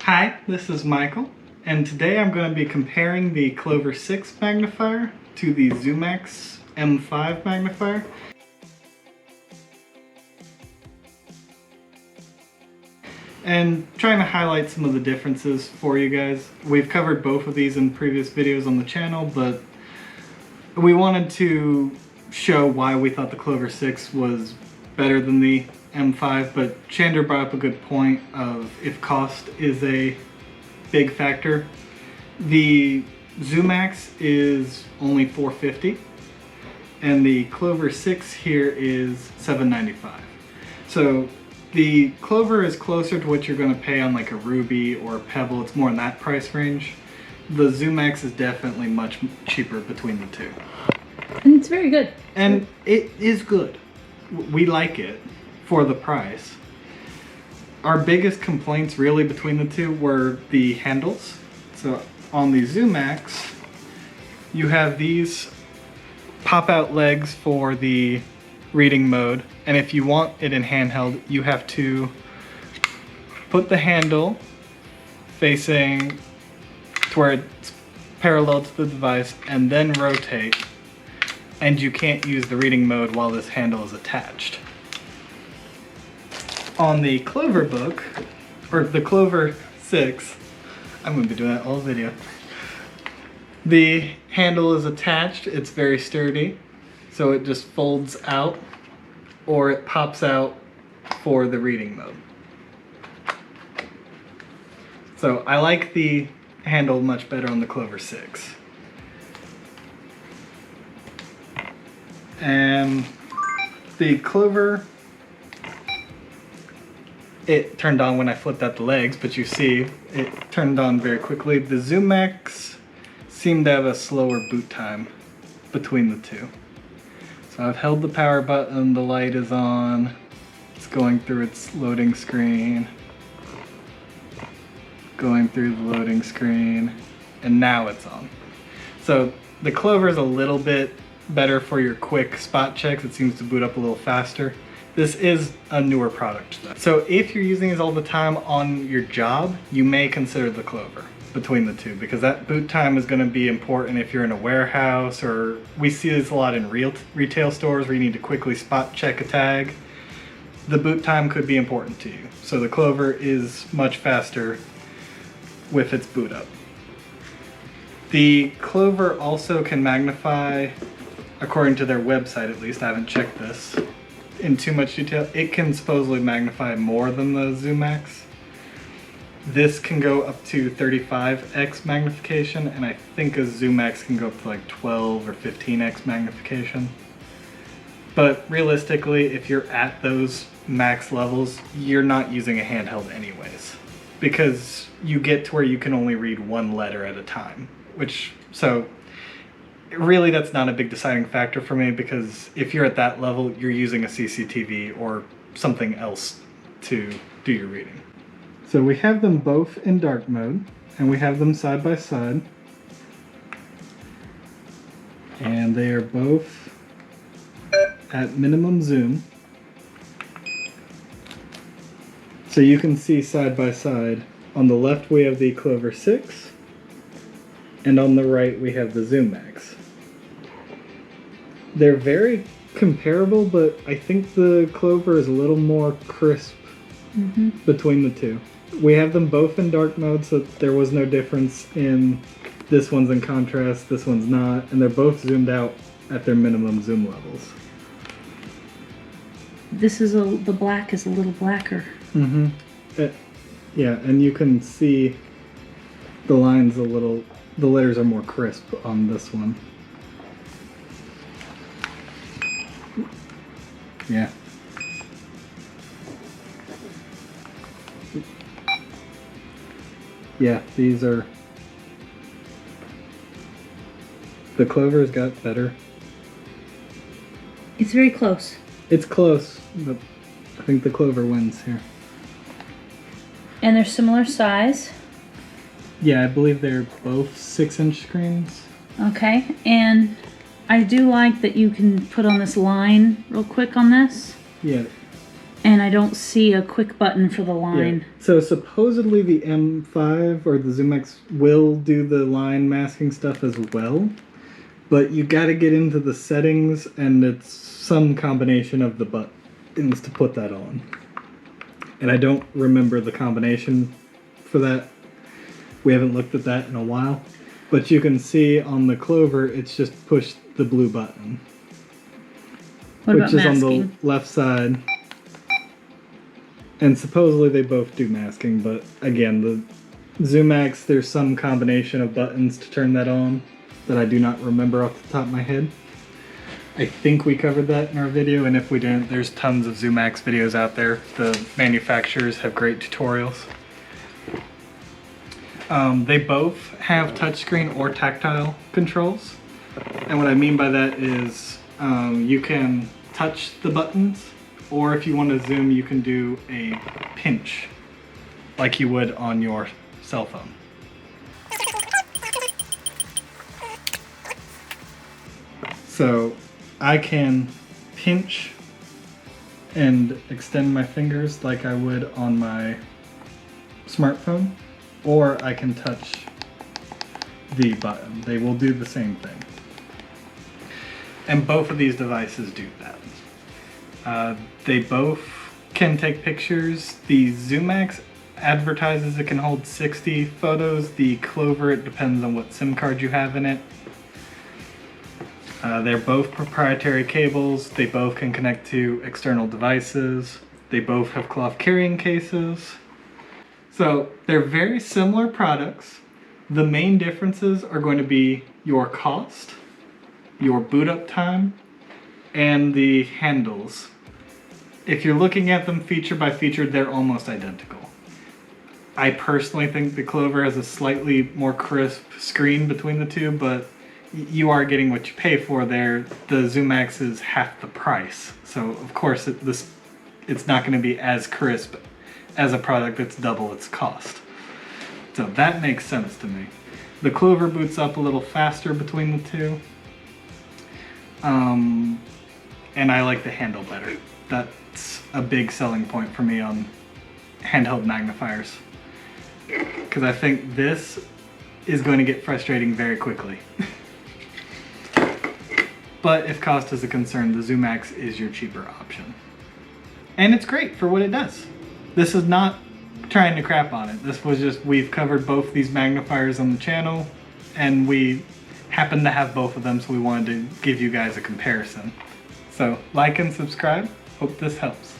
Hi, this is Michael, and today I'm going to be comparing the Clover 6 magnifier to the Zoomax M5 magnifier. And trying to highlight some of the differences for you guys. We've covered both of these in previous videos on the channel, but we wanted to show why we thought the Clover 6 was better than the M5, but Chandler brought up a good point of if cost is a big factor. The Zoomax is only $450 and the Clover 6 here is $795. So the Clover is closer to what you're going to pay on like a Ruby or a Pebble. It's more in that price range. The Zoomax is definitely much cheaper between the two. And it's very good. And it is good. We like it for the price. Our biggest complaints really between the two were the handles. So on the Zoomax, you have these pop-out legs for the reading mode, and if you want it in handheld, you have to put the handle facing to where it's parallel to the device and then rotate, and you can't use the reading mode while this handle is attached. On the Clover book, or the Clover 6, I'm going to be doing that all video. The handle is attached, it's very sturdy, so it just folds out or it pops out for the reading mode. So I like the handle much better on the Clover 6. And the Clover, it turned on when I flipped out the legs, but you see it turned on very quickly. The Zoomax seemed to have a slower boot time between the two. So I've held the power button, the light is on, it's going through its loading screen, going through the loading screen, and now it's on. So the Clover is a little bit better for your quick spot checks. It seems to boot up a little faster. This is a newer product though. So if you're using these all the time on your job, you may consider the Clover between the two, because that boot time is going to be important if you're in a warehouse, or we see this a lot in retail stores where you need to quickly spot check a tag. The boot time could be important to you. So the Clover is much faster with its boot up. The Clover also can magnify, according to their website at least, I haven't checked this in too much detail, it can supposedly magnify more than the Zoomax. This can go up to 35x magnification, and I think a Zoomax can go up to like 12 or 15x magnification. But realistically, if you're at those max levels, you're not using a handheld anyways, because you get to where you can only read one letter at a time, so really that's not a big deciding factor for me, because if you're at that level, you're using a CCTV or something else to do your reading. So we have them both in dark mode, and we have them side by side, and they are both at minimum zoom. So you can see side by side. On the left we have the Clover 6, and on the right we have the Zoomax. They're very comparable, but I think the Clover is a little more crisp between the two. We have them both in dark mode, so there was no difference in this one's in contrast, this one's not, and they're both zoomed out at their minimum zoom levels. This is the black is a little blacker. Yeah, and you can see the lines the letters are more crisp on this one. Yeah. Yeah, these are... The Clover's got better. It's very close. It's close, but I think the Clover wins here. And they're similar size. Yeah, I believe they're both 6-inch screens. Okay, and I do like that you can put on this line real quick on this. Yeah. And I don't see a quick button for the line. Yeah. So supposedly the M5 or the Zoomax will do the line masking stuff as well, but you got to get into the settings, and it's some combination of the buttons to put that on. And I don't remember the combination for that. We haven't looked at that in a while, but you can see on the Clover it's just push the blue button, What which about is masking? on the left side. And supposedly they both do masking, but again, the Zoomax, there's some combination of buttons to turn that on that I do not remember off the top of my head. I think we covered that in our video, and if we didn't, there's tons of Zoomax videos out there. The manufacturers have great tutorials. They both have touchscreen or tactile controls, and what I mean by that is you can touch the buttons, or if you want to zoom, you can do a pinch like you would on your cell phone. So I can pinch and extend my fingers like I would on my smartphone, or I can touch the button. They will do the same thing. And both of these devices do that. They both can take pictures. The Zoomax advertises it can hold 60 photos. The Clover, it depends on what SIM card you have in it. They're both proprietary cables. They both can connect to external devices. They both have cloth carrying cases. So they're very similar products. The main differences are going to be your cost, your boot up time, and the handles. If you're looking at them feature by feature, they're almost identical. I personally think the Clover has a slightly more crisp screen between the two, but you are getting what you pay for there. The Zoomax is half the price, so of course it's not going to be as crisp as a product that's double its cost. So that makes sense to me. The Clover boots up a little faster between the two. And I like the handle better. That's a big selling point for me on handheld magnifiers. Because I think this is going to get frustrating very quickly. But if cost is a concern, the Zoomax is your cheaper option. And it's great for what it does. This is not trying to crap on it. This was just, we've covered both these magnifiers on the channel, and we happen to have both of them, so we wanted to give you guys a comparison. So like and subscribe. Hope this helps.